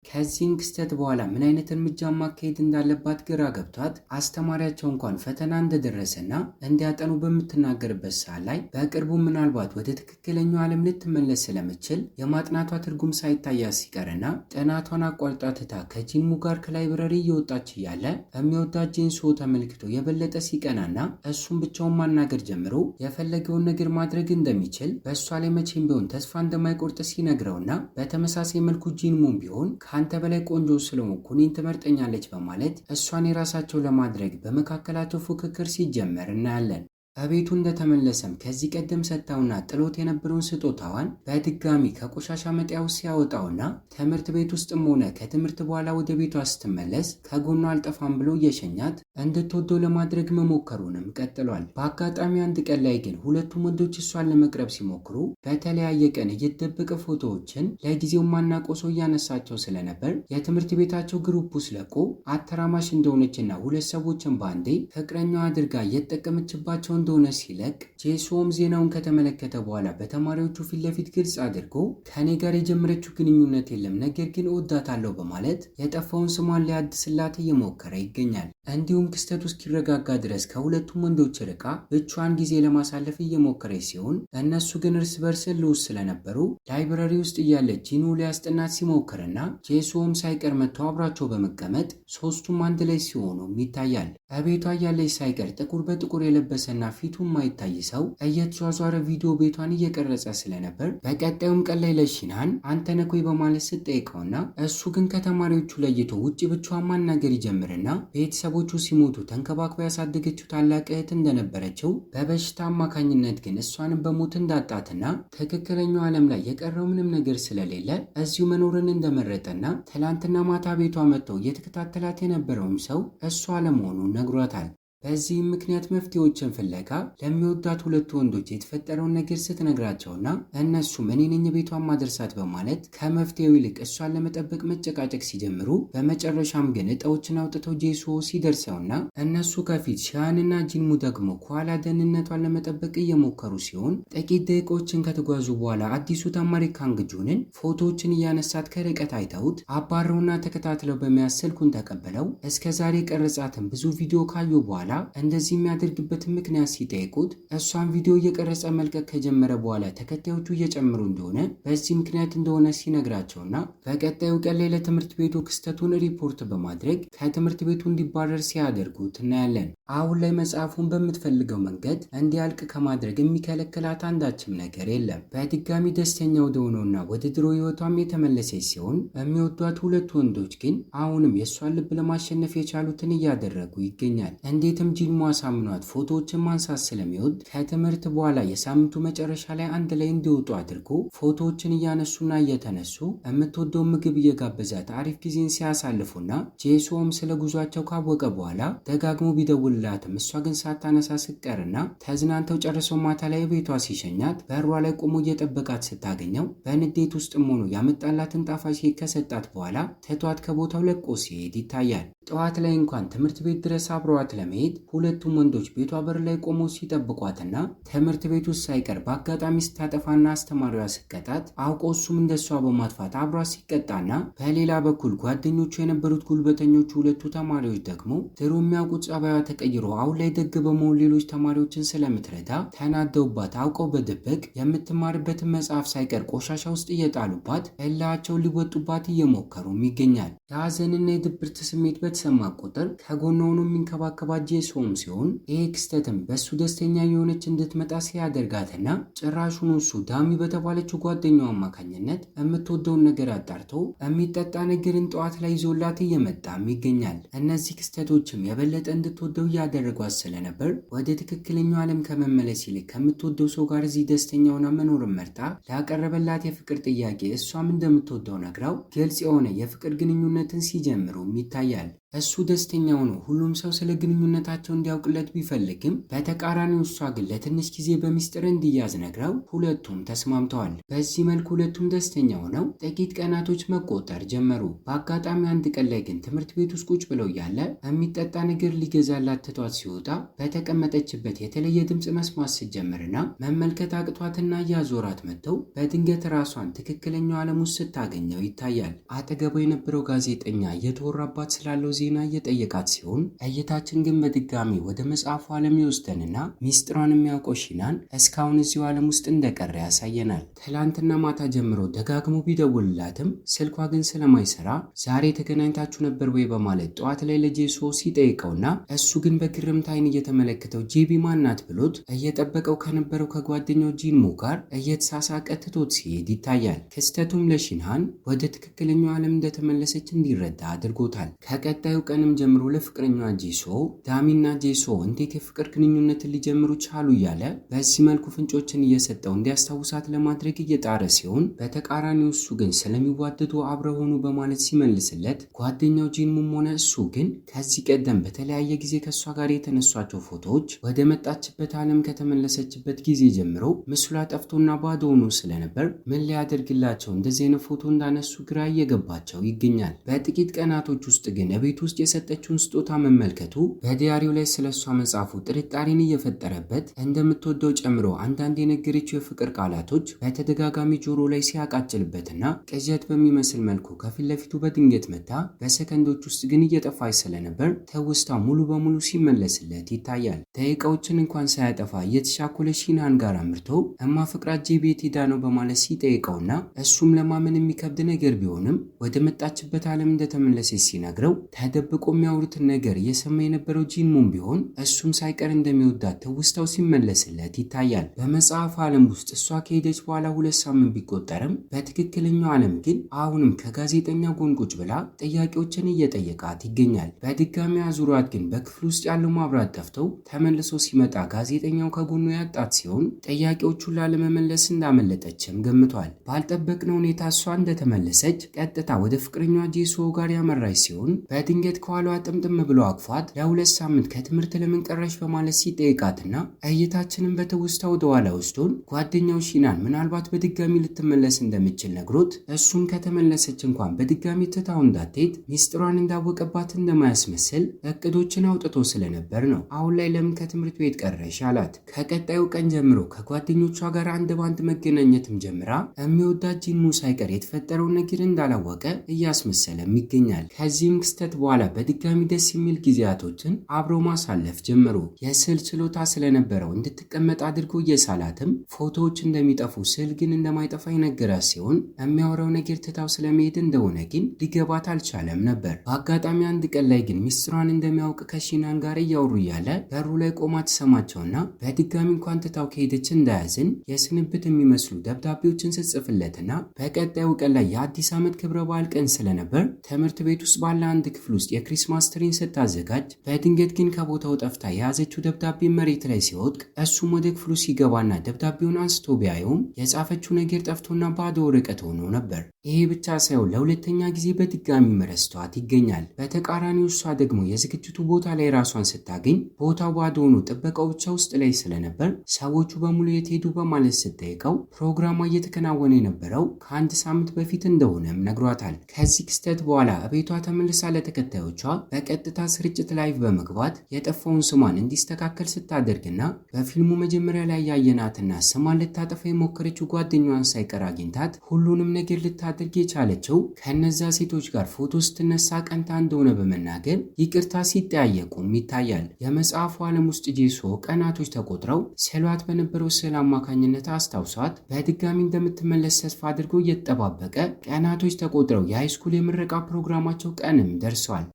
ከዚህም ክስተት በኋላ ምን አይነት እርምጃ ማካሄድ እንዳለባት ግራ ገብቷት አስተማሪያቸው እንኳን ፈተና እንደደረሰና እንዲያጠኑ በምትናገርበት ሰዓት ላይ በቅርቡ ምናልባት ወደ ትክክለኛው ዓለም ልትመለስ ስለምችል የማጥናቷ ትርጉም ሳይታያት ሲቀርና ጥናቷን አቋርጣ ትታ ከጂንሙ ጋር ከላይብረሪ እየወጣች እያለ የሚወዳት ጄንሶ ተመልክቶ የበለጠ ሲቀናና እሱን ብቻውን ማናገር ጀምሮ የፈለገውን ነገር ማድረግ እንደሚችል በእሷ ላይ መቼም ቢሆን ተስፋ እንደማይቆርጥ ሲነግረውና በተመሳሳይ መልኩ ጂንሙም ቢሆን ከአንተ በላይ ቆንጆ ስለሆንኩ እኔን ትመርጠኛለች በማለት እሷን የራሳቸው ለማድረግ በመካከላቸው ፉክክር ሲጀመር እናያለን። በቤቱ እንደተመለሰም ከዚህ ቀደም ሰጥታውና ጥሎት የነበረውን ስጦታዋን በድጋሚ ከቆሻሻ መጣያው ሲያወጣውና ትምህርት ቤት ውስጥም ሆነ ከትምህርት በኋላ ወደ ቤቷ ስትመለስ ከጎኗ አልጠፋም ብሎ እየሸኛት እንድትወደው ለማድረግ መሞከሩንም ቀጥሏል። በአጋጣሚ አንድ ቀን ላይ ግን ሁለቱም ወንዶች እሷን ለመቅረብ ሲሞክሩ በተለያየ ቀን እየተደበቀ ፎቶዎችን ለጊዜው ማናውቀው ሰው እያነሳቸው ስለነበር የትምህርት ቤታቸው ግሩፕ ውስጥ ለቆ አተራማሽ እንደሆነችና ሁለት ሰዎችን በአንዴ ፍቅረኛዋ አድርጋ እየተጠቀመችባቸው እንደሆነ ሲለቅ ጄሶም ዜናውን ከተመለከተ በኋላ በተማሪዎቹ ፊት ለፊት ግልጽ አድርጎ ከኔ ጋር የጀመረችው ግንኙነት የለም፣ ነገር ግን እወዳታለሁ በማለት የጠፋውን ስሟን ሊያድስላት እየሞከረ ይገኛል። እንዲሁም ክስተቱ እስኪረጋጋ ድረስ ከሁለቱም ወንዶች ርቃ ብቻዋን ጊዜ ለማሳለፍ እየሞከረች ሲሆን እነሱ ግን እርስ በርስ ልውስ ስለነበሩ ላይብረሪ ውስጥ እያለች ጂኑ ሊያስጠናት ሲሞክርና ጄሶም ሳይቀር መጥቶ አብራቸው በመቀመጥ ሶስቱም አንድ ላይ ሲሆኑም ይታያል። በቤቷ እያለች ሳይቀር ጥቁር በጥቁር የለበሰና ፊቱን ማይታይ ሰው እየተዟዟረ ቪዲዮ ቤቷን እየቀረጸ ስለነበር በቀጣዩም ቀን ላይ ለሺናን አንተ ነህ ወይ በማለት ስትጠይቀውና እሱ ግን ከተማሪዎቹ ለይቶ ውጭ ብቻዋን ማናገር ይጀምርና ቤተሰቦቹ ሲሞቱ ተንከባክባ ያሳደገችው ታላቅ እህት እንደነበረችው በበሽታ አማካኝነት ግን እሷንም በሞት እንዳጣትና ትክክለኛው ዓለም ላይ የቀረው ምንም ነገር ስለሌለ እዚሁ መኖርን እንደመረጠና ትላንትና ማታ ቤቷ መጥተው እየተከታተላት የነበረውም ሰው እሷ አለመሆኑን ነግሯታል። በዚህም ምክንያት መፍትሄዎችን ፍለጋ ለሚወዳት ሁለቱ ወንዶች የተፈጠረውን ነገር ስትነግራቸውና እነሱም እኔ ነኝ ቤቷን ማድረሳት በማለት ከመፍትሄው ይልቅ እሷን ለመጠበቅ መጨቃጨቅ ሲጀምሩ በመጨረሻም ግን እጣዎችን አውጥተው ጄሶ ሲደርሰውና እነሱ ከፊት ሺያንና ጂንሙ ደግሞ ከኋላ ደህንነቷን ለመጠበቅ እየሞከሩ ሲሆን ጥቂት ደቂቃዎችን ከተጓዙ በኋላ አዲሱ ተማሪ ካንግጁንን ፎቶዎችን እያነሳት ከርቀት አይተውት አባረውና ተከታትለው በመያዝ ስልኩን ተቀበለው እስከዛሬ ቀረጻትን ብዙ ቪዲዮ ካዩ በኋላ እንደዚህ የሚያደርግበትን ምክንያት ሲጠይቁት እሷን ቪዲዮ እየቀረጸ መልቀቅ ከጀመረ በኋላ ተከታዮቹ እየጨመሩ እንደሆነ በዚህ ምክንያት እንደሆነ ሲነግራቸውና በቀጣዩ ቀን ላይ ለትምህርት ቤቱ ክስተቱን ሪፖርት በማድረግ ከትምህርት ቤቱ እንዲባረር ሲያደርጉት እናያለን። አሁን ላይ መጽሐፉን በምትፈልገው መንገድ እንዲያልቅ ከማድረግ የሚከለክላት አንዳችም ነገር የለም። በድጋሚ ደስተኛ ወደሆነውና ወደ ድሮ ህይወቷም የተመለሰች ሲሆን የሚወዷት ሁለቱ ወንዶች ግን አሁንም የእሷን ልብ ለማሸነፍ የቻሉትን እያደረጉ ይገኛል። እንዴትም ጂንሞ አሳምኗት ፎቶዎችን ማንሳት ስለሚወድ ከትምህርት በኋላ የሳምንቱ መጨረሻ ላይ አንድ ላይ እንዲወጡ አድርጎ ፎቶዎችን እያነሱና እየተነሱ የምትወደውን ምግብ እየጋበዛት አሪፍ ጊዜን ሲያሳልፉና ጄሶም ስለ ጉዟቸው ካወቀ በኋላ ደጋግሞ ቢደውልላትም እሷ ግን ሳታነሳ ስትቀርና ተዝናንተው ጨርሰው ማታ ላይ ቤቷ ሲሸኛት በሯ ላይ ቆሞ እየጠበቃት ስታገኘው በንዴት ውስጥም ሆኖ ያመጣላትን ጣፋጭ ኬክ ከሰጣት በኋላ ትቷት ከቦታው ለቆ ሲሄድ ይታያል። ጠዋት ላይ እንኳን ትምህርት ቤት ድረስ አብረዋት ለመሄድ ሁለቱም ወንዶች ቤቷ በር ላይ ቆመው ሲጠብቋትና ትምህርት ቤት ውስጥ ሳይቀር በአጋጣሚ ስታጠፋና አስተማሪዋ ስቀጣት አውቆ እሱም እንደሷ በማጥፋት አብሯት ሲቀጣና በሌላ በኩል ጓደኞቹ የነበሩት ጉልበተኞቹ ሁለቱ ተማሪዎች ደግሞ ድሮ የሚያውቁት ጸባይዋ ተቀይሮ አሁን ላይ ደግ በመሆን ሌሎች ተማሪዎችን ስለምትረዳ ተናደውባት አውቀው በድብቅ የምትማርበትን መጽሐፍ ሳይቀር ቆሻሻ ውስጥ እየጣሉባት እላቸውን ሊወጡባት እየሞከሩም ይገኛል። የሀዘንና የድብርት ስሜት በተሰማ ቁጥር ከጎኗ ሆኖ የሚንከባከባት ጄሶም ሲሆን ይህ ክስተትም በእሱ ደስተኛ የሆነች እንድትመጣ ሲያደርጋትና ጭራሹን እሱ ዳሚ በተባለችው ጓደኛው አማካኝነት የምትወደውን ነገር አጣርቶ የሚጠጣ ነገርን ጠዋት ላይ ይዞላት እየመጣም ይገኛል። እነዚህ ክስተቶችም የበለጠ እንድትወደው እያደረጓት ስለነበር ወደ ትክክለኛው ዓለም ከመመለስ ይልቅ ከምትወደው ሰው ጋር እዚህ ደስተኛ ሆና መኖርን መርጣ ላቀረበላት የፍቅር ጥያቄ እሷም እንደምትወደው ነግራው ግልጽ የሆነ የፍቅር ግንኙነትን ሲጀምሩም ይታያል። እሱ ደስተኛ ሆኖ ሁሉም ሰው ስለ ግንኙነታቸው እንዲያውቅለት ቢፈልግም በተቃራኒው እሷ ግን ለትንሽ ጊዜ በሚስጥር እንዲያዝ ነግረው ሁለቱም ተስማምተዋል። በዚህ መልኩ ሁለቱም ደስተኛ ሆነው ጥቂት ቀናቶች መቆጠር ጀመሩ። በአጋጣሚ አንድ ቀን ላይ ግን ትምህርት ቤት ውስጥ ቁጭ ብለው ያለ የሚጠጣ ነገር ሊገዛላት ትቷት ሲወጣ በተቀመጠችበት የተለየ ድምፅ መስማት ስትጀምርና መመልከት አቅቷትና እያዞራት መጥተው በድንገት ራሷን ትክክለኛው ዓለም ውስጥ ስታገኘው ይታያል። አጠገቡ የነበረው ጋዜጠኛ እየተወራባት ስላለው ዜና እየጠየቃት ሲሆን እይታችን ግን በድጋሚ ወደ መጽሐፉ ዓለም ይወስደንና ሚስጥሯን የሚያውቀው ሺናን እስካሁን እዚሁ ዓለም ውስጥ እንደቀረ ያሳየናል። ትላንትና ማታ ጀምሮ ደጋግሞ ቢደውልላትም ስልኳ ግን ስለማይሰራ ዛሬ ተገናኝታችሁ ነበር ወይ በማለት ጠዋት ላይ ለጄሶ ሲጠይቀውና እሱ ግን በግርምት አይን እየተመለከተው ጄቢ ማናት ብሎት እየጠበቀው ከነበረው ከጓደኛው ጂንሞ ጋር እየተሳሳቀ ትቶት ሲሄድ ይታያል። ክስተቱም ለሺንሃን ወደ ትክክለኛው ዓለም እንደተመለሰች እንዲረዳ አድርጎታል። ቀጣዩ ቀንም ጀምሮ ለፍቅረኛዋ ጄሶ ዳሚና ጄሶ እንዴት የፍቅር ግንኙነትን ሊጀምሩ ቻሉ እያለ በዚህ መልኩ ፍንጮችን እየሰጠው እንዲያስታውሳት ለማድረግ እየጣረ ሲሆን በተቃራኒው እሱ ግን ስለሚዋደዱ አብረው ሆኑ በማለት ሲመልስለት ጓደኛው ጂንሙም ሆነ እሱ ግን ከዚህ ቀደም በተለያየ ጊዜ ከእሷ ጋር የተነሷቸው ፎቶዎች ወደ መጣችበት ዓለም ከተመለሰችበት ጊዜ ጀምሮ ምስሏ ጠፍቶና ባዶ ሆኖ ስለነበር ምን ሊያደርግላቸው እንደዚህ አይነት ፎቶ እንዳነሱ ግራ እየገባቸው ይገኛል። በጥቂት ቀናቶች ውስጥ ግን ቤት ውስጥ የሰጠችውን ስጦታ መመልከቱ በዲያሪው ላይ ስለሷ መጻፉ ጥርጣሬን እየፈጠረበት እንደምትወደው ጨምሮ አንዳንድ የነገረችው የፍቅር ቃላቶች በተደጋጋሚ ጆሮ ላይ ሲያቃጭልበትና ቅዠት በሚመስል መልኩ ከፊት ለፊቱ በድንገት መታ በሰከንዶች ውስጥ ግን እየጠፋች ስለነበር ትውስታ ሙሉ በሙሉ ሲመለስለት ይታያል። ደቂቃዎችን እንኳን ሳያጠፋ እየተሻኮለ ሺንሃን ጋር አምርቶ እማፍቅራት ጄቢ የት ሄዳ ነው በማለት ሲጠይቀውና እሱም ለማመን የሚከብድ ነገር ቢሆንም ወደ መጣችበት ዓለም እንደተመለሰች ሲነግረው ተደብቆ የሚያወሩትን ነገር እየሰማ የነበረው ጂንሙም ቢሆን እሱም ሳይቀር እንደሚወዳት ትውስታው ሲመለስለት ይታያል። በመጽሐፍ ዓለም ውስጥ እሷ ከሄደች በኋላ 2 ሳምንት ቢቆጠርም በትክክለኛው ዓለም ግን አሁንም ከጋዜጠኛ ጎን ቁጭ ብላ ጥያቄዎችን እየጠየቃት ይገኛል። በድጋሚ አዙሯት ግን በክፍል ውስጥ ያለው ማብራት ጠፍተው ተመልሶ ሲመጣ ጋዜጠኛው ከጎኑ ያጣት ሲሆን ጥያቄዎቹን ላለመመለስ እንዳመለጠችም ገምቷል። ባልጠበቅነው ሁኔታ እሷ እንደተመለሰች ቀጥታ ወደ ፍቅረኛዋ ጄሶ ጋር ያመራች ሲሆን በድንገት ከኋላዋ ጥምጥም ብሎ አቅፏት ለ2 ሳምንት ከትምህርት ለምን ቀረሽ በማለት ሲጠይቃትና እይታችንን በትውስታ ወደ ኋላ ወስዶን ጓደኛው ሺናን ምናልባት በድጋሚ ልትመለስ እንደምችል ነግሮት እሱም ከተመለሰች እንኳን በድጋሚ ትታው እንዳትሄድ ሚስጥሯን እንዳወቀባት እንደማያስመስል እቅዶችን አውጥቶ ስለነበር ነው። አሁን ላይ ለምን ከትምህርት ቤት ቀረሽ አላት። ከቀጣዩ ቀን ጀምሮ ከጓደኞቿ ጋር አንድ ባንድ መገናኘትም ጀምራ የሚወዳት ጂንሙ ሳይቀር የተፈጠረውን ነገር እንዳላወቀ እያስመሰለም ይገኛል። ከዚህም ክስተት በኋላ በድጋሚ ደስ የሚል ጊዜያቶችን አብሮ ማሳለፍ ጀመሩ። የስዕል ችሎታ ስለነበረው እንድትቀመጥ አድርጎ እየሳላትም ፎቶዎች እንደሚጠፉ ስዕል ግን እንደማይጠፋ የነገራት ሲሆን የሚያወራው ነገር ትታው ስለመሄድ እንደሆነ ግን ሊገባት አልቻለም ነበር። በአጋጣሚ አንድ ቀን ላይ ግን ሚስጥሯን እንደሚያውቅ ከሺናን ጋር እያወሩ እያለ በሩ ላይ ቆማ ትሰማቸውና በድጋሚ እንኳን ትታው ከሄደች እንዳያዝን የስንብት የሚመስሉ ደብዳቤዎችን ስትጽፍለትና በቀጣዩ ቀን ላይ የአዲስ ዓመት ክብረ በዓል ቀን ስለነበር ትምህርት ቤት ውስጥ ባለ አንድ ክፍል ውስጥ የክሪስማስ ትሪን ስታዘጋጅ በድንገት ግን ከቦታው ጠፍታ የያዘችው ደብዳቤ መሬት ላይ ሲወድቅ እሱም ወደ ክፍሉ ሲገባና ደብዳቤውን አንስቶ ቢያየውም የጻፈችው ነገር ጠፍቶና ባዶ ወረቀት ሆኖ ነበር። ይሄ ብቻ ሳይሆን ለሁለተኛ ጊዜ በድጋሚ መረስቷት ይገኛል። በተቃራኒው እሷ ደግሞ የዝግጅቱ ቦታ ላይ ራሷን ስታገኝ ቦታው ባዶ ሆኖ ጥበቃው ብቻ ውስጥ ላይ ስለነበር ሰዎቹ በሙሉ የት ሄዱ በማለት ስትጠይቀው ፕሮግራሟ እየተከናወነ የነበረው ከአንድ ሳምንት በፊት እንደሆነም ነግሯታል። ከዚህ ክስተት በኋላ ቤቷ ተመልሳ ለተከታዮቿ በቀጥታ ስርጭት ላይቭ በመግባት የጠፋውን ስሟን እንዲስተካከል ስታደርግና በፊልሙ መጀመሪያ ላይ ያየናትና ስሟን ልታጠፋ የሞከረችው ጓደኛዋን ሳይቀር አግኝታት ሁሉንም ነገር ልታደርግ የቻለችው ከነዛ ሴቶች ጋር ፎቶ ስትነሳ ቀንታ እንደሆነ በመናገር ይቅርታ ሲጠያየቁም ይታያል። የመጽሐፉ ዓለም ውስጥ ጄሶ ቀናቶች ተቆጥረው ስሏት በነበረው ስዕል አማካኝነት አስታውሷት በድጋሚ እንደምትመለስ ተስፋ አድርጎ እየተጠባበቀ ቀናቶች ተቆጥረው የሃይስኩል የምረቃ ፕሮግራማቸው ቀንም ደርሷል።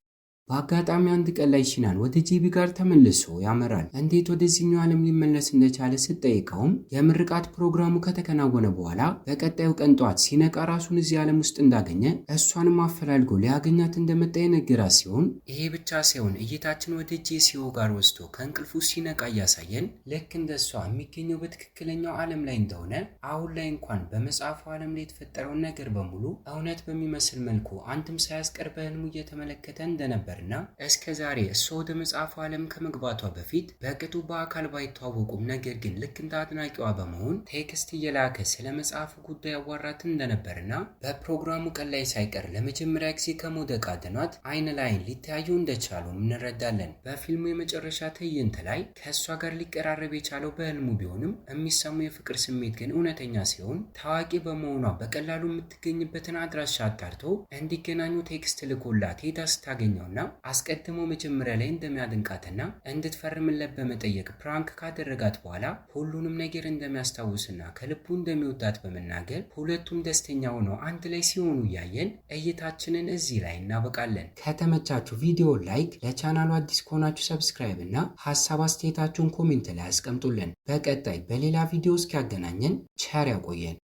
በአጋጣሚ አንድ ቀን ላይ ሺናን ወደ ጄቢ ጋር ተመልሶ ያመራል። እንዴት ወደዚህኛው ዓለም ሊመለስ እንደቻለ ስትጠይቀውም የምርቃት ፕሮግራሙ ከተከናወነ በኋላ በቀጣዩ ቀን ጧት ሲነቃ ራሱን እዚህ ዓለም ውስጥ እንዳገኘ እሷንም አፈላልጎ ሊያገኛት እንደመጣ የነገራት ሲሆን ይሄ ብቻ ሳይሆን እይታችን ወደ ጄሲኦ ጋር ወስዶ ከእንቅልፉ ሲነቃ እያሳየን ልክ እንደሷ የሚገኘው በትክክለኛው ዓለም ላይ እንደሆነ አሁን ላይ እንኳን በመጽሐፉ ዓለም ላይ የተፈጠረውን ነገር በሙሉ እውነት በሚመስል መልኩ አንድም ሳያስቀር በህልሙ እየተመለከተ እንደነበር እና እስከ ዛሬ እሷ ወደ መጽሐፉ ዓለም ከመግባቷ በፊት በቅጡ በአካል ባይተዋወቁም ነገር ግን ልክ እንደ አድናቂዋ በመሆን ቴክስት እየላከ ስለ መጽሐፉ ጉዳይ አዋራት እንደነበርና በፕሮግራሙ ቀን ላይ ሳይቀር ለመጀመሪያ ጊዜ ከመውደቅ አድኗት አይን ላይን ሊተያዩ እንደቻሉም እንረዳለን። በፊልሙ የመጨረሻ ትዕይንት ላይ ከእሷ ጋር ሊቀራረብ የቻለው በህልሙ ቢሆንም የሚሰሙ የፍቅር ስሜት ግን እውነተኛ ሲሆን ታዋቂ በመሆኗ በቀላሉ የምትገኝበትን አድራሻ አጣርቶ እንዲገናኙ ቴክስት ልኮላት ሄዳ ስታገኘውና አስቀድሞ መጀመሪያ ላይ እንደሚያድንቃትና እንድትፈርምለት በመጠየቅ ፕራንክ ካደረጋት በኋላ ሁሉንም ነገር እንደሚያስታውስና ከልቡ እንደሚወዳት በመናገር ሁለቱም ደስተኛ ሆነው አንድ ላይ ሲሆኑ እያየን እይታችንን እዚህ ላይ እናበቃለን። ከተመቻችሁ ቪዲዮ ላይክ፣ ለቻናሉ አዲስ ከሆናችሁ ሰብስክራይብ እና ሀሳብ አስተያየታችሁን ኮሜንት ላይ አስቀምጡልን። በቀጣይ በሌላ ቪዲዮ እስኪያገናኘን ቸር ያቆየን።